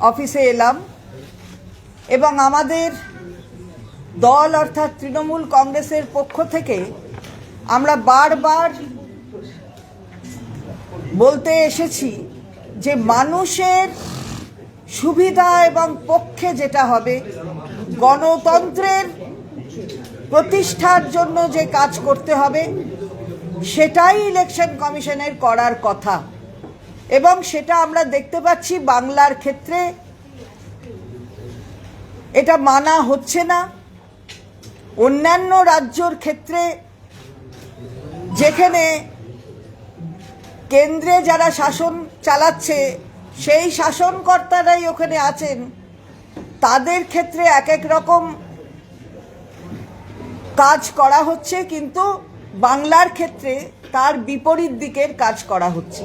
অফিসে এলাম এবং আমাদের দল অর্থাৎ তৃণমূল কংগ্রেসের পক্ষ থেকে আমরা বারবার বলতে এসেছি যে মানুষের সুবিধা এবং পক্ষে যেটা হবে, গণতন্ত্রের প্রতিষ্ঠার জন্য যে কাজ করতে হবে সেটাই ইলেকশন কমিশনের করার কথা। এবং সেটা আমরা দেখতে পাচ্ছি বাংলার ক্ষেত্রে এটা মানা হচ্ছে না। অন্যান্য রাজ্যর ক্ষেত্রে যেখানে কেন্দ্রে যারা শাসন চালাচ্ছে সেই শাসনকর্তারাই ওখানে আছেন, তাদের ক্ষেত্রে এক এক রকম কাজ করা হচ্ছে, কিন্তু বাংলার ক্ষেত্রে তার বিপরীত দিকের কাজ করা হচ্ছে।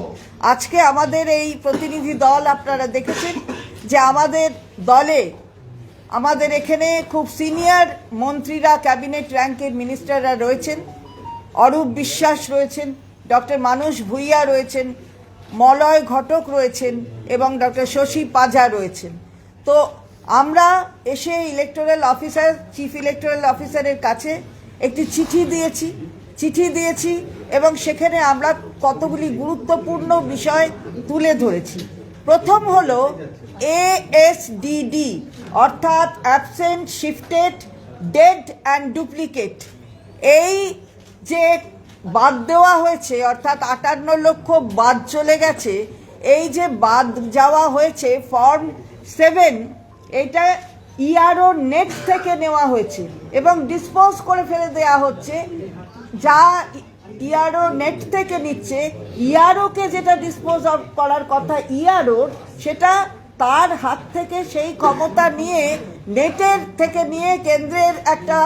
আজকে আমাদের এই প্রতিনিধি দল আপনারা দেখেছেন যে আমাদের দলে আমাদের এখানে খুব সিনিয়র মন্ত্রীরা, ক্যাবিনেট র্যাঙ্কের মিনিস্টাররা রয়েছেন। অরূপ বিশ্বাস রয়েছেন, ডক্টর মানস ভূঁইয়া রয়েছেন, মলয় ঘটক রয়েছেন এবং ডক্টর শশী পাঝা রয়েছেন। তো আমরা এসে ইলেকটোরাল অফিসার, চিফ ইলেকটোরাল অফিসারের কাছে একটি চিঠি দিয়েছি এবং সেখানে আমরা কতগুলি গুরুত্বপূর্ণ বিষয় তুলে ধরেছি। প্রথম হলো ASDD অর্থাৎ absent, shifted, dead and duplicate. এই যে বাদ দেওয়া হয়েছে অর্থাৎ 58 লক্ষ বাদ চলে গেছে, এই যে বাদ যাওয়া হয়েছে ফর্ম 7, এটা ইআরও নেট থেকে নেওয়া হয়েছে এবং ডিসপোজ করে ফেলে দেওয়া হচ্ছে। যা ইআরও নেট থেকে নিচ্ছে, ইআরওকে যেটা ডিসপোজ করার কথা ইআরওর, সেটা তার হাত থেকে সেই ক্ষমতা নিয়ে নেটের থেকে নিয়ে কেন্দ্রের একটা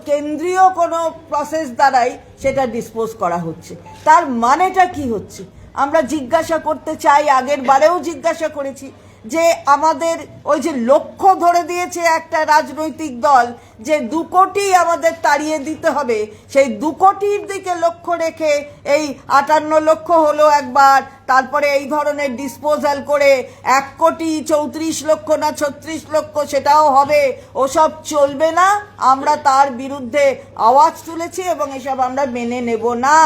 কেন্দ্রীয় কোনো প্রসেস দ্বারাই সেটা ডিসপোজ করা হচ্ছে। তার মানেটা কি হচ্ছে আমরা জিজ্ঞাসা করতে চাই। আগের বারেও জিজ্ঞাসা করেছি যে আমাদের ওই যে লক্ষ্য ধরে দিয়েছে একটা রাজনৈতিক দল যে 2 কোটি আমাদের তাড়িয়ে দিতে হবে, সেই 2 কোটির দিকে লক্ষ্য রেখে এই 58 লক্ষ হলো একবার, তারপরে এই ধরনের ডিসপোজাল করে 1 কোটি 34 লক্ষ না 36 লক্ষ সেটাও হবে, ওসব চলবে না। আমরা তার বিরুদ্ধে আওয়াজ তুলেছি এবং এসব আমরা মেনে নেব না।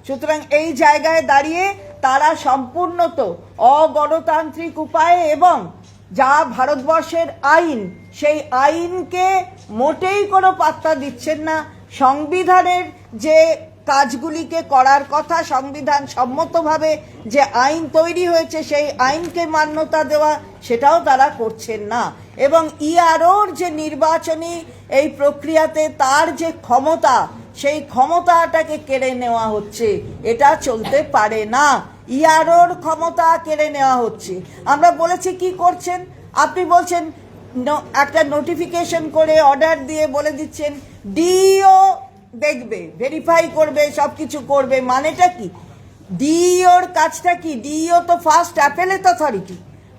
সুতরাং এই জায়গায় দাঁড়িয়ে তারা সম্পূর্ণত অগণতান্ত্রিক উপায়ে এবং যা ভারতবর্ষের আইন, সেই আইনকে মোটেই কোনো পাত্তা দিচ্ছেন না। সংবিধানের যে কাজগুলিকে করার কথা, সংবিধান সম্মতভাবে যে আইন তৈরি হয়েছে সেই আইনকে মান্যতা দেওয়া, সেটাও তারা করছেন না। এবং ইআরওর যে নির্বাচনী এই প্রক্রিয়াতে তার যে ক্ষমতা, সেই ক্ষমতাটাকে কেড়ে নেওয়া হচ্ছে। এটা চলতে পারে না। ইআরওর ক্ষমতা কেড়ে নেওয়া হচ্ছে। আমরা বলেছি কি করছেন, আপনি বলছেন একটা নোটিফিকেশন করে অর্ডার দিয়ে বলে দিচ্ছেন ডিইও দেখবে, ভেরিফাই করবে, সব কিছু করবে। মানেটা কি? ডিইওর কাজটা কি? ডিইও তো first appellate authority.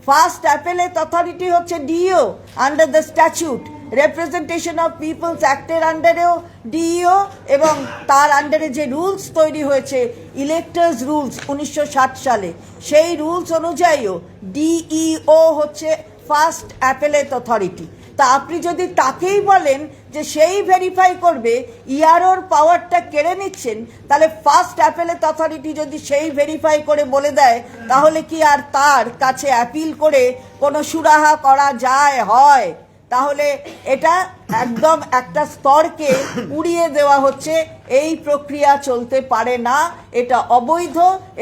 First appellate authority হচ্ছে DEO under the statute. Representation of people's অ্যাক্টের আন্ডারেও ডিইও, এবং তার আন্ডারে যে রুলস তৈরি হয়েছে ইলেক্টার্স রুলস 1960 সালে, সেই রুলস অনুযায়ীও ডিইও হচ্ছে ফার্স্ট অ্যাপেলেট অথরিটি। তা আপনি যদি তাকেই বলেন যে সেই ভেরিফাই করবে, ইআরওর পাওয়ারটা কেড়ে নিচ্ছেন, তাহলে ফার্স্ট অ্যাপেলেট অথরিটি যদি সেই ভেরিফাই করে বলে দেয়, তাহলে কি আর তার কাছে অ্যাপিল করে কোনো সুরাহা করা যায়? হয়? তাহলে এটা একদম একটা স্তরকে উড়িয়ে দেওয়া হচ্ছে। এই প্রক্রিয়া চলতে পারে না, এটা অবৈধ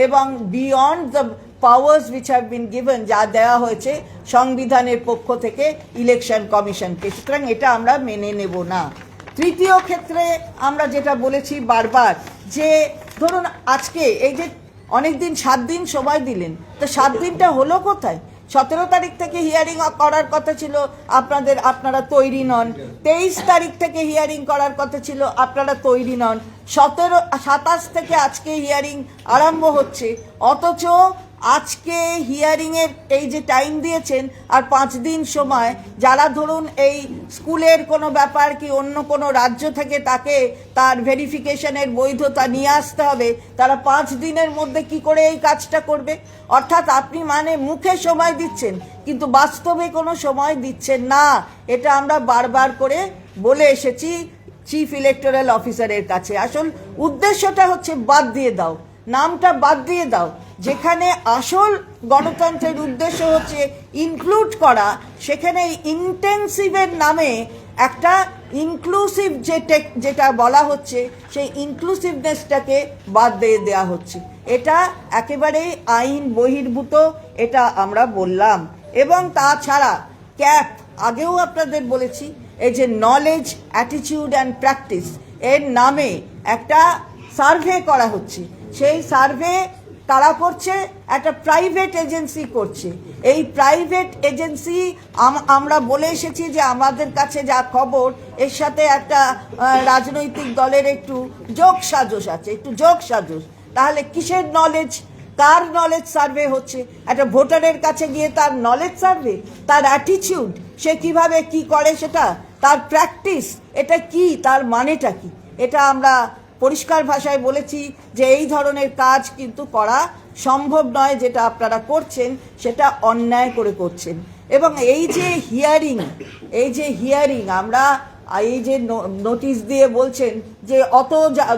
এবং beyond the powers which have been given, যা দেওয়া হয়েছে সংবিধানের পক্ষ থেকে ইলেকশন কমিশনকে। সুতরাং এটা আমরা মেনে নেব না। তৃতীয় ক্ষেত্রে আমরা যেটা বলেছি বারবার, যে ধরুন আজকে এই যে অনেক দিন 7 দিন সময় দিলেন, তো 7 দিনটা হলো কোথায়? 17 তারিখ থেকে হিয়ারিং করার কথা ছিল, আপনারা তৈরি নন। 23 তারিখ থেকে হিয়ারিং করার কথা ছিল, আপনারা তৈরি নন। 27 থেকে আজকে হিয়ারিং আরম্ভ হচ্ছে, অথচ আজকে হিয়ারিংয়ের এই যে টাইম দিয়েছেন আর 5 দিন সময়, যারা ধরুন এই স্কুলের কোনো ব্যাপার কি অন্য কোনো রাজ্য থেকে তাকে তার ভেরিফিকেশনের বৈধতা নিয়ে আসতে হবে, তারা 5 দিনের মধ্যে কি করে এই কাজটা করবে? অর্থাৎ আপনি মানে মুখে সময় দিচ্ছেন কিন্তু বাস্তবে কোনো সময় দিচ্ছেন না। এটা আমরা বারবার করে বলে এসেছি চিফ ইলেকটোরাল অফিসারের কাছে। আসল উদ্দেশ্যটা হচ্ছে বাদ দিয়ে দাও, নামটা বাদ দিয়ে দাও। যেখানে আসল গণতন্ত্রের উদ্দেশ্য হচ্ছে ইনক্লুড করা, সেখানে ইন্টেন্সিভের নামে একটা ইনক্লুসিভ যেটা বলা হচ্ছে সেই ইনক্লুসিভনেসটাকে বাদ দিয়ে দেওয়া হচ্ছে। এটা একেবারে আইন বহির্ভূত, এটা আমরা বললাম। এবং তাছাড়া ক্যাপ আগেও আপনাদের বলেছি, এই যে নলেজ, অ্যাটিটিউড অ্যান্ড প্র্যাকটিস এর নামে একটা সার্ভে করা হচ্ছে। সেই সার্ভে কারা করছে? একটা প্রাইভেট এজেন্সি করছে। এই প্রাইভেট এজেন্সি আমরা বলে এসেছি যে আমাদের কাছে যা খবর, এর সাথে একটা রাজনৈতিক দলের একটু যোগ সাজস আছে, একটু যোগ সাজস। তাহলে কিসের নলেজ, কার নলেজ সার্ভে হচ্ছে? একটা ভোটারের কাছে গিয়ে তার নলেজ সার্ভে, তার অ্যাটিটিউড, সে কিভাবে কি করে সেটা, তার প্র্যাকটিস, এটা কি, তার মানেটা কি? এটা আমরা পরিষ্কার ভাষায় বলেছি যে এই ধরনের কাজ কিন্তু করা সম্ভব নয়। যেটা আপনারা করছেন সেটা অন্যায় করে করছেন। এবং এই যে হিয়ারিং আমরা এই যে নোটিশ দিয়ে বলছেন যে অত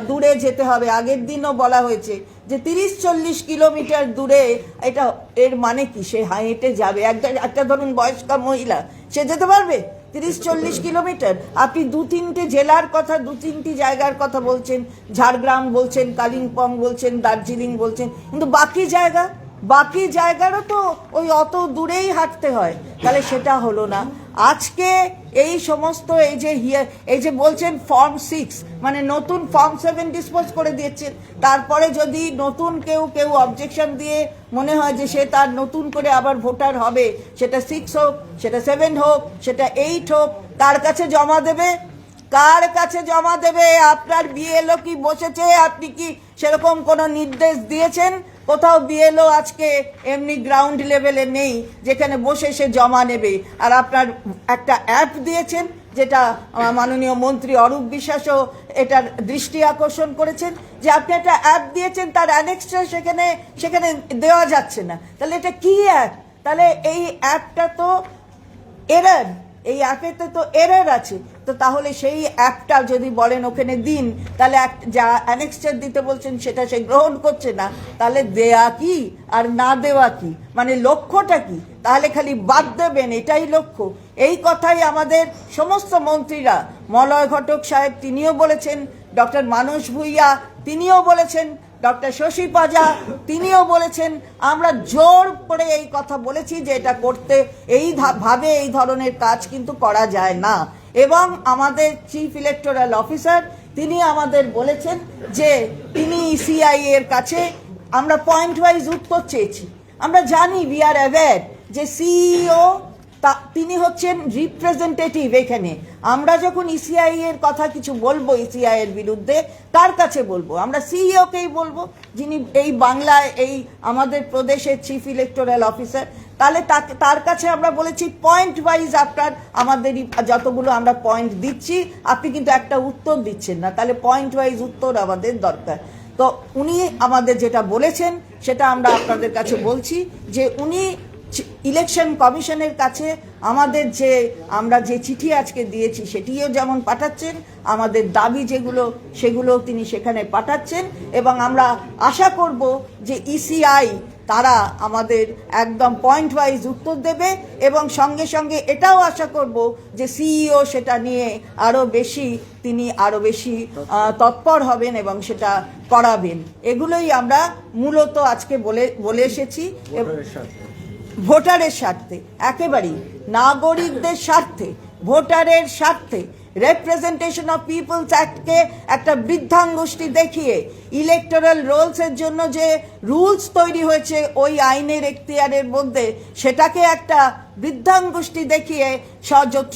দূরে যেতে হবে, আগের দিনও বলা হয়েছে যে 30-40 কিলোমিটার দূরে, এটা এর মানে কি? সে হেঁটে যাবে? একটা ধরুন বয়স্ক মহিলা, সে যেতে পারবে 30-40 কিলোমিটার? আপনি 2-3টে জেলার কথা, 2-3টি জায়গার কথা বলছেন, ঝাড়গ্রাম বলছেন, কালিম্পং বলছেন, দার্জিলিং বলছেন, কিন্তু বাকি জায়গারও তো ওই অত দূরেই হাঁটতে হয়। তাহলে সেটা হলো না। আজকে এই সমস্ত এই যে বলছেন ফর্ম 6, মানে নতুন ফর্ম 7 ডিসপোজ করে দিয়েছেন। তারপরে যদি নতুন কেউ অবজেকশন দিয়ে মনে হয় যে সে তার নতুন করে আবার ভোটার হবে, সেটা 6 হোক, সেটা 7 হোক, সেটা 8 হোক, কার কাছে জমা দেবে? কার কাছে জমা দেবে? আপনার বিএলও কি বসেছে? আপনি কি সেরকম কোনো নির্দেশ দিয়েছেন? কোথাও বিএলও আজকে এমনি গ্রাউন্ড লেভেলে নেই যেখানে বসে সে জমা নেবে। আর আপনার একটা অ্যাপ দিয়েছেন, যেটা মাননীয় মন্ত্রী অরূপ বিশ্বাসও এটার দৃষ্টি আকর্ষণ করেছেন, যে আপনি একটা অ্যাপ দিয়েছেন, তার অ্যানেক্সটা সেখানে দেওয়া যাচ্ছে না। তাহলে এটা কি অ্যাপ? তাহলে এই অ্যাপটা তো এরর, এই অ্যাপেতে তো এরর আছে। তো তাহলে সেই অ্যাপটা যদি বলেন ওখানে দিন, তাহলে যা অ্যানেক্সচার দিতে বলছেন সেটা সে গ্রহণ করছে না। তাহলে দেয়া কি আর না দেওয়া কি, মানে লক্ষ্যটা কি? তাহলে খালি বাদ দেবেন, এটাই লক্ষ্য? এই কথাই আমাদের সমস্ত মন্ত্রীরা, মলয় ঘটক সাহেব তিনিও বলেছেন, ডক্টর মানস ভূঁইয়া তিনিও বলেছেন, ডক্টর শশী পাজা তিনিও বলেছেন। আমরা জোর করে এই কথা বলেছি যে এটা করতে ভাবে এই ধরনের কাজ কিন্তু করা যায় না। এবং আমাদের চিফ ইলেকটোরাল অফিসার তিনি আমাদের বলেছেন যে তিনি ইসিআই এর কাছে আমরা পয়েন্ট ওয়াইজ উত্তর চেয়েছি। আমরা জানি, উই আর অ্যাওয়্যার যে সিইও তিনি হচ্ছেন রিপ্রেজেন্টেটিভ। এখানে আমরা যখন ইসিআই এর কথা কিছু বলবো, ইসিআই এর বিরুদ্ধে, কার কাছে বলবো? আমরা সিইওকেই বলবো, যিনি এই বাংলায় এই আমাদের প্রদেশের চিফ ইলেকটোরাল অফিসার। তাহলে তার কাছে আমরা বলেছি পয়েন্ট ওয়াইজ আপনার আমাদের যতগুলো আমরা পয়েন্ট দিচ্ছি, আপনি কিন্তু একটা উত্তর দিচ্ছেন না। তাহলে পয়েন্ট ওয়াইজ উত্তর আমাদের দরকার। তো উনি আমাদের যেটা বলেছেন সেটা আমরা আপনাদের কাছে বলছি, যে উনি ইলেকশন কমিশনের কাছে আমাদের আমরা যে চিঠি আজকে দিয়েছি সেটিও যেমন পাঠাচ্ছেন, আমাদের দাবি সেগুলো তিনি সেখানে পাঠাচ্ছেন। এবং আমরা আশা করব যে ইসিআই তারা আমাদের একদম পয়েন্ট ওয়াইজ উত্তর দেবে। এবং সঙ্গে সঙ্গে এটাও আশা করব যে সিইও সেটা নিয়ে তিনি আরও বেশি তৎপর হবেন এবং সেটা করাবেন। এগুলোই আমরা মূলত আজকে বলে এসেছি। ভোটারের স্বার্থে, একেবারেই নাগরিকদের স্বার্থে, ভোটারের স্বার্থে রিপ্রেজেন্টেশন অফ পিপলস অ্যাক্টকে একটা বৃদ্ধাঙ্গুষ্টি দেখিয়ে ইলেকটোরাল রোলসের জন্য যে রুলস তৈরি হয়েছে ওই আইনের এখতিয়ারের মধ্যে, সেটাকে একটা বৃদ্ধাঙ্গুষ্টি দেখিয়ে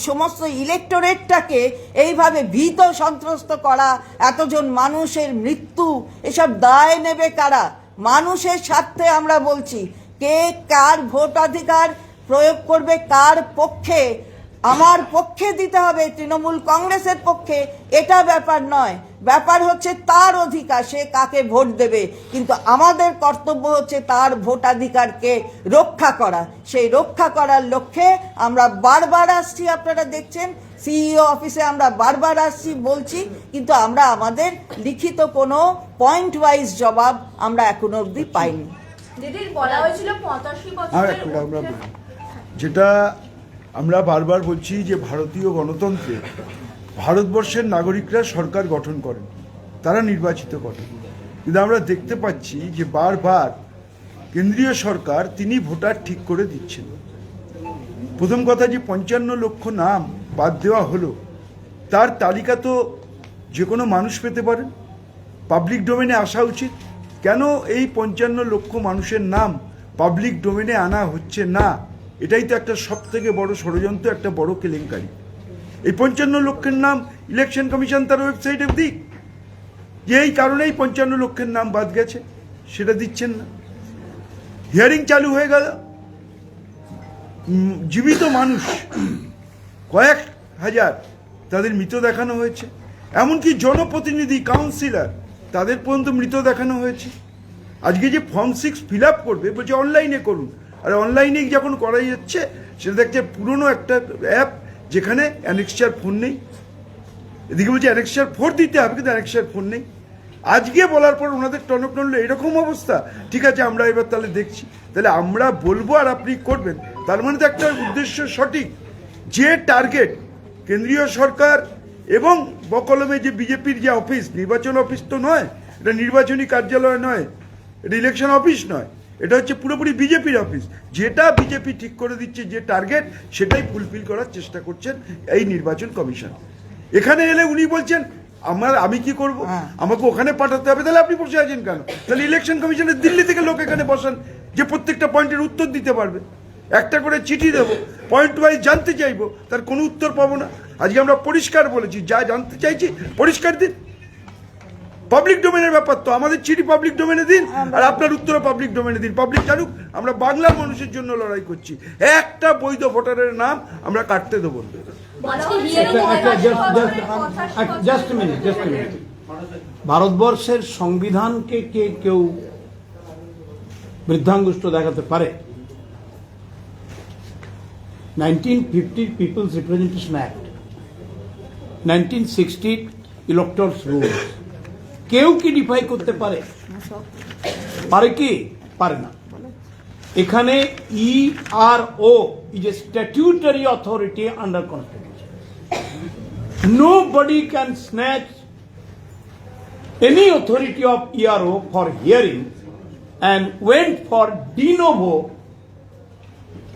সমস্ত ইলেকটোরেটটাকে এইভাবে ভীত সন্ত্রস্ত করা, এতজন মানুষের মৃত্যু, এসব দায় নেবে কারা? মানুষের স্বার্থে আমরা বলছি কে কার ভোটাধিকার প্রয়োগ করবে, কার পক্ষে, আমার পক্ষে দিতে হবে, তৃণমূল কংগ্রেসের পক্ষে, এটা ব্যাপার নয়। ব্যাপার হচ্ছে তার অধিকার, সে কাকে ভোট দেবে। কিন্তু আমাদের কর্তব্য হচ্ছে তার ভোটাধিকারকে রক্ষা করা। সেই রক্ষা করার লক্ষ্যে আমরা বারবার আসছি, আপনারা দেখছেন সিইও অফিসে আমরা বারবার আসছি, বলছি, কিন্তু আমরা আমাদের লিখিত কোনো পয়েন্ট ওয়াইজ জবাব আমরা এখনো অবধি পাইনি। দিদির বলা হয়েছিল 85 বছরের যেটা আমরা বারবার বলছি যে ভারতীয় গণতন্ত্রে ভারতবর্ষের নাগরিকরা সরকার গঠন করেন, তারা নির্বাচিত করেন। কিন্তু আমরা দেখতে পাচ্ছি যে বারবার কেন্দ্রীয় সরকার তিনি ভোটার ঠিক করে দিচ্ছেন। প্রথম কথা যে 55 লক্ষ নাম বাদ দেওয়া হলো, তার তালিকা তো যে কোনো মানুষ পেতে পারেন, পাবলিক ডোমেনে আসা উচিত। কেন এই 55 লক্ষ মানুষের নাম পাবলিক ডোমেনে আনা হচ্ছে না? এটাই তো একটা সব থেকে বড় ষড়যন্ত্র, একটা বড় কেলেঙ্কারি। এই 55 লক্ষের নাম ইলেকশন কমিশন তার ওয়েবসাইটে দিক, যে এই কারণেই 55 লক্ষের নাম বাদ গেছে, সেটা দিচ্ছেন না। হিয়ারিং চালু হয়ে গেল, জীবিত মানুষ কয়েক হাজার তাদের মৃত দেখানো হয়েছে, এমনকি জনপ্রতিনিধি, কাউন্সিলর, তাদের পর্যন্ত মৃত দেখানো হয়েছে। আজকে যে ফর্ম 6 ফিল আপ করবে বলছে অনলাইনে করুন, আর অনলাইনে যখন করা যাচ্ছে সেটা দেখছে পুরনো একটা অ্যাপ যেখানে অ্যানেক্সার ফোন নেই। এদিকে বলছে অ্যানেক্সার 4 দিতে হবে, কিন্তু অ্যানেক্সার ফোন নেই। আজকে বলার পর ওনাদের টনক নড়লো, এরকম অবস্থা, ঠিক আছে আমরা এবার তাহলে দেখছি। তাহলে আমরা বলবো আর আপনি করবেন, তার মানে তো একটা উদ্দেশ্য সঠিক। যে টার্গেট কেন্দ্রীয় সরকার এবং বকলমে যে বিজেপির যে অফিস, নির্বাচন অফিস তো নয়, এটা নির্বাচনী কার্যালয় নয়, এটা ইলেকশন অফিস নয়, এটা হচ্ছে পুরোপুরি বিজেপির অফিস। যেটা বিজেপি ঠিক করে দিচ্ছে যে টার্গেট, সেটাই ফুলফিল করার চেষ্টা করছেন এই নির্বাচন কমিশন। এখানে এলে উনি বলছেন আমি কি করব, আমাকে ওখানে পাঠাতে হবে। তাহলে আপনি বসে আছেন কেন? তাহলে ইলেকশন কমিশনের দিল্লি থেকে লোক এখানে বসান, যে প্রত্যেকটা পয়েন্টের উত্তর দিতে পারবে। একটা করে চিঠি দেবো, পয়েন্ট ওয়াইজ জানতে চাইবো, তার কোনো উত্তর পাবো না। আজকে আমরা পরিষ্কার বলেছি, যা জানতে চাইছি পরিষ্কার দিন। পাবলিক ডোমেনের ব্যাপার তো, আমাদের চিঠি পাবলিক ডোমেনে দিন, আর আপনার উত্তরও পাবলিক ডোমেনে দিন, পাবলিক জানুক। আমরা বাংলার মানুষের জন্য লড়াই করছি, একটা বৈধ ভোটারের নাম আমরা কাটতে দেবো না। Just minute. ভারতবর্ষের সংবিধানকে কেউ বৃদ্ধাঙ্গুষ্ঠ দেখাতে পারে? 1950 people's representation act, 1960 electors rules, কেউ কি ডিফাই করতে পারে? পারে কি? পারে না। এখানে ERO is a statutory authority under Constitution. Nobody can snatch any authority of ERO for hearing and went for de novo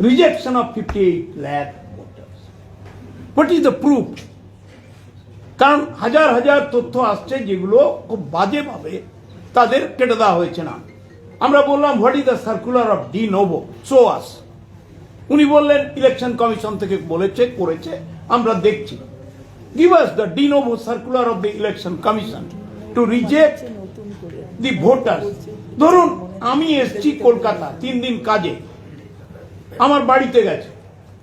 rejection of 58 lakh voters. What is the proof? কারণ হাজার হাজার তথ্য আসছে যেগুলো খুব বাজেভাবে তাদের কেটে দেওয়া হয়েছে না। আমরা বললাম what is the circular of D novo, show us. উনি বললেন ইলেকশন কমিশন থেকে বলেছে, করেছে, আমরা দেখছি। Give us the D novo circular of the election commission to reject the voters. ধরুন আমি এসছি কলকাতা 3 দিন কাজে, আমার বাড়িতে গেছে,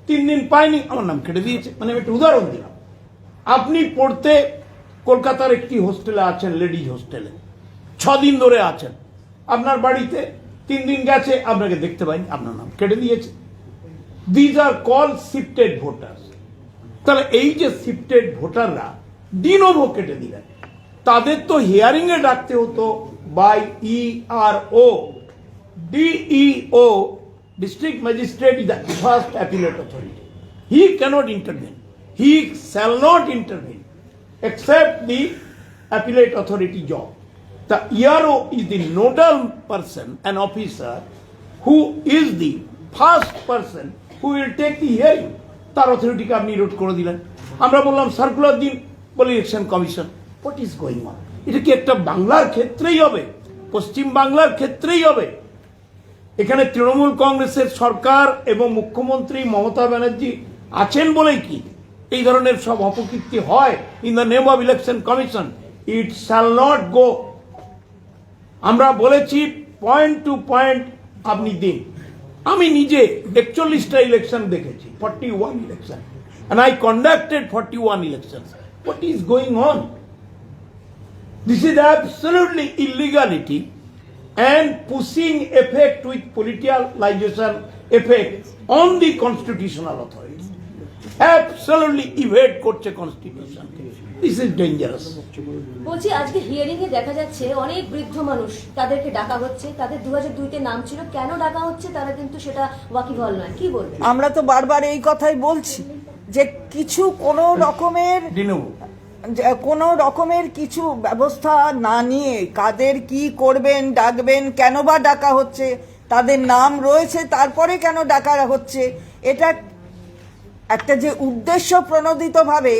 3 দিন পাইনি, আমার নাম কেটে দিয়েছে। মানে আমি একটা উদাহরণ দিলাম। আপনি পড়তে কলকাতার একটি হোস্টেলে আছেন, লেডিজ হোস্টেলে 6 দিন ধরে আছেন, আপনার বাড়িতে 3 দিন গেছে, আপনাকে দেখতে পাইনি, আপনার নাম কেটে দিয়েছে। These are call shifted voters. তাহলে এই যে শিফটেড ভোটাররা ডিনোভো কেটে দিলেন, তাদের তো হিয়ারিং এ ডাকতে হতো by ERO। DEO, district magistrate, is the first appellate authority. He cannot intervene, he shall not intervene except the appellate authority job. The ERO is the nodal person, an officer who is the first person who will take the hearing. তার অথরিটিকে আপনি road করে দিলেন। আমরা বললাম circular দিন, বলে election commission. What is going on? এটা কি একটা বাংলার ক্ষেত্রেই হবে, পশ্চিম বাংলার ক্ষেত্রেই হবে? এখানে তৃণমূল কংগ্রেসের সরকার এবং মুখ্যমন্ত্রী মমতা ব্যানার্জি আছেন বলেই কি এই ধরনের সব অপকীর্তি হয়? In the name of election commission, it shall not go. আমরা বলেছি পয়েন্ট টু পয়েন্ট আপনি দিন, আমি নিজে 41টা ইলেকশন দেখেছি, 41 election, and I conducted 41 elections. What is going on? This is absolutely illegality and pushing effect with politicalization effect on the constitutional authority. Absolutely evade করছে constitution. This is dangerous. বলছি আজকে hearing এ দেখা যাচ্ছে অনেক বৃদ্ধ মানুষ, তাদেরকে ডাকা হচ্ছে, তাদের 2002-তে নাম ছিল, কেন ডাকা হচ্ছে তারা কিন্তু সেটা ওয়াকিবহাল নয়, কি বলবেন? আমরা তো বারবার এই কথাই বলছি যে কিছু কোনো রকমের কিছু ব্যবস্থা না নিয়ে কাদের কি করবেন, ডাকবেন, কেন বা ডাকা হচ্ছে, তাদের নাম রয়েছে তারপরে কেন ডাকা হচ্ছে, এটা একটা যে উদ্দেশ্য প্রণোদিতভাবে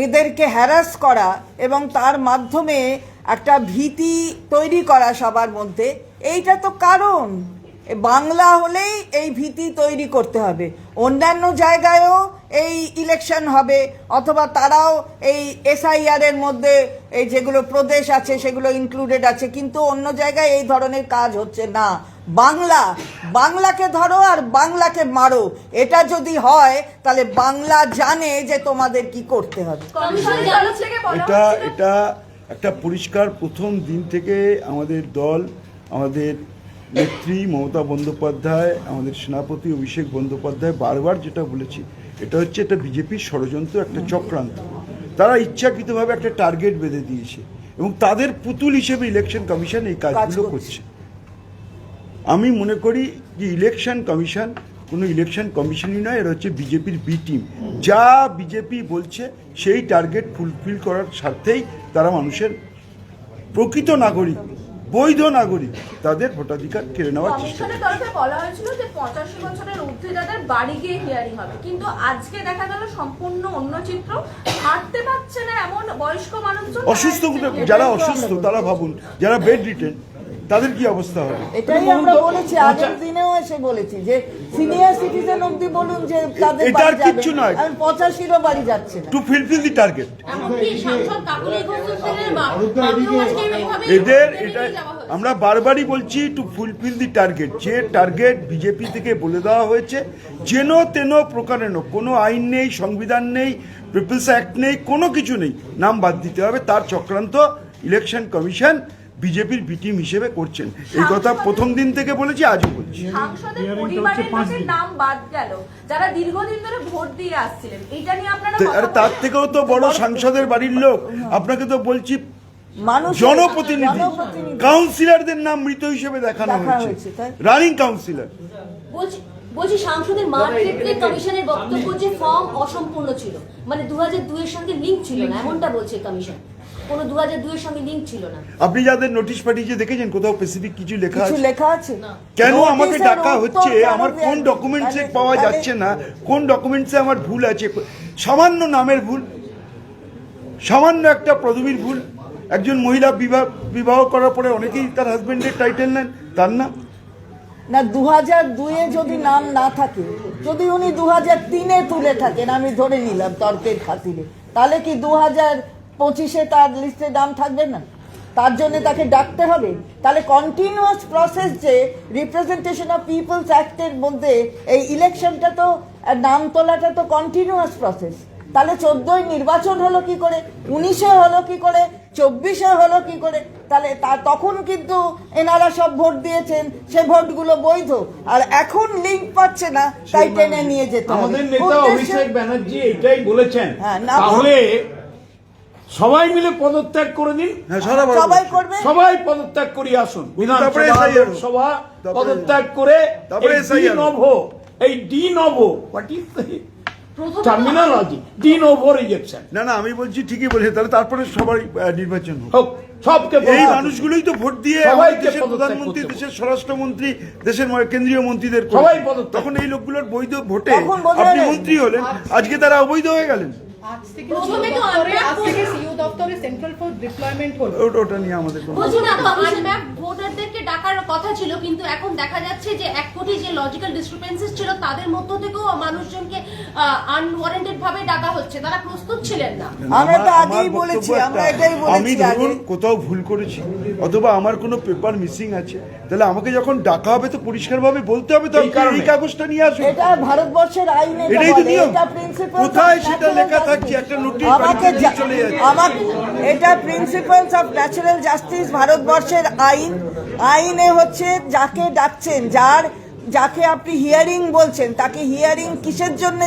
এদেরকে হ্যারাস করা এবং তার মাধ্যমে একটা ভীতি তৈরি করা সবার মধ্যে, এইটা তো কারণ। বাংলা হলেই এই ভীতি তৈরি করতে হবে, অন্যান্য জায়গায়ও এই ইলেকশন হবে অথবা তারাও এই SIR এর মধ্যে এই যেগুলো প্রদেশ আছে সেগুলো ইনক্লুডেড আছে, কিন্তু অন্য জায়গায় এই ধরনের কাজ হচ্ছে না। বাংলাকে ধরো আর বাংলাকে মারো, এটা যদি হয় তাহলে বাংলা জানে যে তোমাদের কি করতে হবে। কমিশনের তরফ থেকে বলা এটা হচ্ছিল- এটা একটা পরিষ্কার প্রথম দিন থেকে আমাদের দল, আমাদের নেত্রী মমতা বন্দ্যোপাধ্যায়, আমাদের সেনাপতি অভিষেক বন্দ্যোপাধ্যায় বারবার যেটা বলেছি, এটা হচ্ছে এটা বিজেপির ষড়যন্ত্র, একটা চক্রান্ত। তারা ইচ্ছাকৃতভাবে একটা টার্গেট বেঁধে দিয়েছে এবং তাদের পুতুল হিসেবে ইলেকশন কমিশন এই কাজগুলো করছে। আমি মনে করি যে ইলেকশন কমিশন কোনো ইলেকশন কমিশনই নয়, এটা হচ্ছে বিজেপির বি টিম। যা বিজেপি বলছে সেই টার্গেট ফুলফিল করার স্বার্থেই তারা মানুষের প্রকৃত নাগরিক, বৈধ নাগরিক, তাদের ভোটাধিকার কেড়ে নেওয়ার চেষ্টা কমিশনের তরফে বলা হয়েছিল যে 85 বছরের ঊর্ধ্বে যাদের বাড়ি গিয়ে হিয়ারিং হবে, কিন্তু আজকে দেখা গেল সম্পূর্ণ অন্য চিত্র। হাঁটতে পারছে না এমন বয়স্ক মানুষজন, অসুস্থ, যারা অসুস্থ তারা ভাবুন, যারা বেড রিটেন তাদের কি অবস্থা হবে? এটাই আমরা বলেছি, আগের দিনেও এসে বলেছি যে সিনিয়র সিটিজেন অবধি বলুন যে তাদের এটা আর বাড়ি কিচ্ছু যাবে, নয়। আর 85-রও বাড়ি যাচ্ছে না। টু ফুলফিল দি টার্গেট এমনকি সাংসদ কাকুলি ঘোষের বাড়িও আজকে এইভাবে এদের মেনে এটা নিয়ে যাওয়া হয়েছে। আমরা বারবারই বলছি, টু ফুলফিল দি টার্গেট। যে টার্গেট বিজেপি থেকে বলে দেওয়া হয়েছে, যেন তেন প্রকারেণ কোনো আইন নেই, সংবিধান নেই, পিপলস অ্যাক্ট নেই, কোনো কিছু নেই, নাম বাদ দিতে হবে, তার চক্রান্ত ইলেকশন কমিশন বিজেপির বি টিম হিসেবে করছেন। এই কথা প্রথম দিন থেকে বলেছি, আজও বলছি। সাংসদের পরিবারের লোকের নাম বাদ গেল যারা দীর্ঘদিন ধরে ভোট দিয়ে আসছিলেন, এটা নিয়ে আপনারা আর কথা তার বলছেন? থেকেও তো বড় সাংসদের বাড়ির লোক, আপনাকে তো বলছি জনপ্রতিনিধি, কাউন্সিলরদের নাম মৃত হিসেবে দেখানো দেখা হয়েছে, হয়েছে, তাই? Running councillor. বলছি সাংসদের মাঠ ক্ষেত্রে কমিশনের বক্তব্য যে ফর্ম অসম্পূর্ণ ছিল, মানে 2002-এর সঙ্গে লিঙ্ক ছিল না, এমনটা বলছে কমিশন। কোনো 2002-এর সঙ্গে লিঙ্ক ছিল না। আপনি যাদের নোটিশ পাঠিয়েছে দেখেছেন কোথাও স্পেসিফিক কিছু লেখা কিছু আছে? লেখা আছে? কেন নোটিশের আমাকে ডাকা উত্তর হচ্ছে? কেন আমার কোন দেয়া- ডকুমেন্টসে তাহলে- পাওয়া তাহলে- যাচ্ছে না? কোন ডকুমেন্টসে আমার ভুল আছে? সামান্য নামের ভুল, সামান্য একটা পদবীর ভুল। একজন মহিলা বিবাহ করার পরে অনেকেই তার হাজবেন্ডের টাইটেল নেন, তার না? না, 2002-এ যদি নাম না থাকে, যদি উনি 2003-এ তুলে থাকেন, আমি ধরে নিলাম তর্কের খাতিরে, তাহলে কি 2025-এ তার লিস্টে নাম থাকবে না? তার জন্য তাকে ডাকতে হবে? তাহলে কন্টিনিউয়াস প্রসেস যে রিপ্রেজেন্টেশন অফ পিপলস অ্যাক্টের মধ্যে এই ইলেকশনটা তো, নাম তোলাটা তো কন্টিনিউয়াস প্রসেস। তাহলে 14-ই নির্বাচন হলো কি করে, 19-এ হলো কি করে, 24-এ হলো কি করে? তাহলে তখন কিন্তু এনারা সব ভোট দিয়েছেন, সে ভোটগুলো বৈধ, আর এখন লিঙ্ক পাচ্ছে না, তাই টেনে নিয়ে যেতে হবে। আমাদের নেতা উদ্দেশ্য- অভিষেক ব্যানার্জি এটাই বলেছেন, হ্যাঁ, না, তাহলে সবাই মিলে পদত্যাগ করে দিন, হ্যাঁ, সারা ভারত সবাই করবে। সবাই পদত্যাগ করিয়ে আসুন, তারপরে বিধানসভা SIR লোকসভা তারপরে- পদত্যাগ করে তারপরে এই SIR ডিনোভো, এই de novo, what is terminology, de novo rejection না না, আমি বলছি ঠিকই বলেছে, তাহলে তারপরে সবাই নির্বাচন হোক। হোক, সবকে এই পদত্যাগ মানুষগুলোই তো ভোট দিয়ে সবাইকে আমাদের দেশের পদত্যাগ প্রধানমন্ত্রী, করতে দেশের স্বরাষ্ট্রমন্ত্রী, দেশের কেন্দ্রীয় মন্ত্রীদের সবাই করেছে। পদত্যাগ। তখন এই লোকগুলোর বৈধ ভোটে তখন বোঝা আপনি যায়। মন্ত্রী হলেন, আজকে তারা অবৈধ হয়ে গেলেন। আজ থেকে প্রথমে তো সিইও দপ্তরে সেন্ট্রাল ফোর্স ডিপ্লয়মেন্ট হলো। ওটা নিয়ে আমাদের কোনো বলছি না আনম্যাপ ভোটারদেরকে ডাকার কথা ছিল, কিন্তু এখন দেখা যাচ্ছে যে 1 কোটি যে লজিক্যাল ডিসক্রিপেন্সিস ছিল তাদের মধ্য থেকেও মানুষজনকে আনওয়ারেন্টেড ভাবে ডাকা হচ্ছে, তারা প্রস্তুত ছিলেন না। আমরা তো আমার আগেই বক্তব্য বলেছি, একটা, আমরা এটাই আমি বলেছি আগে। ধরুন কোথাও ভুল করেছি অথবা আমার কোনো পেপার মিসিং আছে, তাহলে আমাকে যখন ডাকা হবে তো পরিষ্কারভাবে বলতে হবে তো এই কারণে। এই কাগজটা নিয়ে আসুন। এটা ভারতবর্ষের আইন, এটা এটাই তো বলে, নিয়ম। এটা প্রিন্সিপাল কোথায় সেটা লেখা থাকছে? একটা নোটিশ আমাকে চলে যাচ্ছে। আমাকে এটা প্রিন্সিপালস অফ ন্যাচারাল জাস্টিস ভারতবর্ষের আইন। আইনে হচ্ছে যাকে ডাকছেন, যাকে আপনি হিয়ারিং বলছেন, তাকে হিয়ারিং কিসের জন্য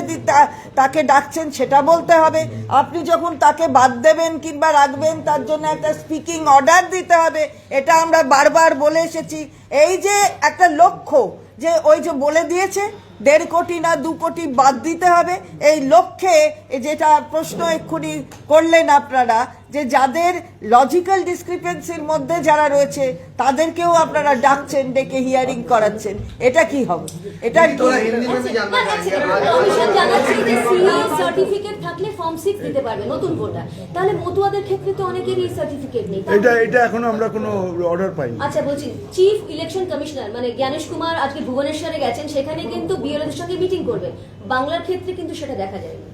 তাকে ডাকছেন সেটা বলতে হবে। আপনি যখন তাকে বাদ দেবেন কিংবা রাখবেন তার জন্য একটা স্পিকিং অর্ডার দিতে হবে। এটা আমরা বারবার বলে এসেছি। এই যে একটা লক্ষ্য, যে ওই যে বলে দিয়েছে 1.5 কোটি না 2 কোটি বাদ দিতে হবে, এই লক্ষ্যে যেটা প্রশ্ন এক্ষুনি করলেন আপনারা, যে যাদের লজিক্যাল ডিসক্রিপেন্সির মধ্যে যারা রয়েছে তাদেরকেও আপনারা ডাকছেন, ডেকে হিয়ারিং করাচ্ছেন, এটা কি হবে? এটা কমিশন জানাচ্ছে যে সিএ সার্টিফিকেট থাকলে ফর্ম 6 দিতে পারবে নতুন ভোটার। তাহলে মতুয়াদের ক্ষেত্রে তো অনেকেরই সার্টিফিকেট নেই। এটা এখনো আমরা কোনো অর্ডার পাইনি। আচ্ছা বলছি, চিফ ইলেকশন কমিশনার মানে জ্ঞানেশ কুমার আজকে ভুবনেশ্বরে গেছেন, সেখানে কিন্তু বিএলওদের সঙ্গে মিটিং করবেন। বাংলার ক্ষেত্রে কিন্তু সেটা দেখা যায়নি।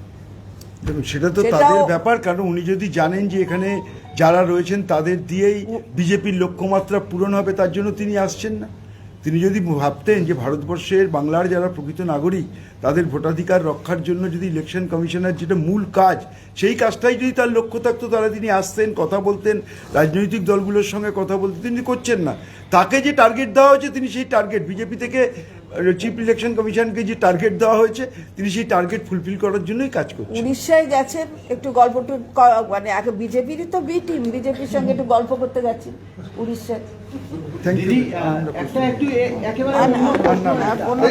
দেখুন সেটা তো সেটাও- তাদের ব্যাপার, কারণ উনি যদি জানেন যে এখানে যারা রয়েছেন তাদের দিয়েই বিজেপির লক্ষ্যমাত্রা পূরণ হবে, তার জন্য তিনি আসছেন না। তিনি যদি ভাবতেন যে ভারতবর্ষের বাংলার যারা প্রকৃত নাগরিক তাদের ভোটাধিকার রক্ষার জন্য যদি ইলেকশন কমিশনের যেটা মূল কাজ, সেই কাজটাই যদি তার লক্ষ্য থাকতো তাহলে তিনি আসতেন, কথা বলতেন, রাজনৈতিক দলগুলোর সঙ্গে কথা বলতেন। তিনি করছেন না। তাকে যে টার্গেট দেওয়া হয়েছে তিনি সেই টার্গেট, বিজেপি থেকে চিফ ইলেকশন কমিশনকে যে টার্গেট দেওয়া হয়েছে তিনি সেই টার্গেট ফুলফিল করার জন্যই কাজ করছেন। উড়িষ্যায় গেছেন, একটু গল্প মানে বিজেপিরই তো বি টিম, বিজেপির সঙ্গে একটু গল্প করতে গেছি উড়িষ্যায়। Thank you. একটা একটু একেবারে আর না, অন্য-